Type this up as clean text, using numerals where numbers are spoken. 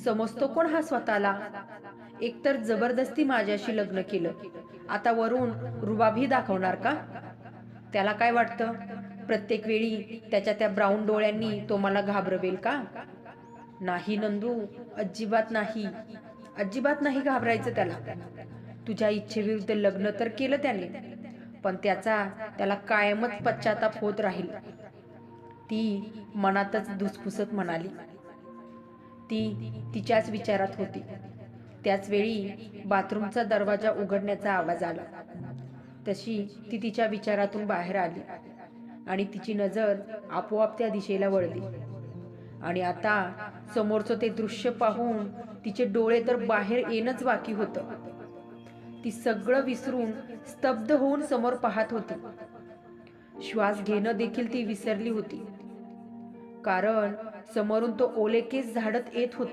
समजतो कोण हा स्वतःला? एकतर जबरदस्ती माझ्याशी लग्न केलं, आता वरून रुबाबही दाखवणार का? त्याला काय वाटतं, प्रत्येक वेळी त्याच्या त्या ब्राऊन डोळ्यांनी तो मला घाबरवेल का? नाही नंदू, अजिबात नाही. अजिबात नाही घाबरायचं त्याला. तुझ्या इच्छेविरुद्ध लग्न तर केलं त्याने, पण त्याला कायमच पश्चाताप होत राहील. ती मनातच धुसफुसत म्हणाली. ती तिच्याच विचारात होती. त्याच वेळी बाथरूमचा दरवाजा उघडण्याचा आवाज आला. तशी ती तिच्या विचारातून बाहेर आली आणि तिची नजर आपोआप त्या दिशेला वळली. आणि आता समोरचं ते दृश्य पाहून तिचे डोळे तर बाहेर येणंच बाकी होतं. ती सगळं विसरून स्तब्ध होऊन समोर पाहत होती. श्वास घेणं देखील ती विसरली होती, कारण समोरून तो ओले केस झाडत येत होता.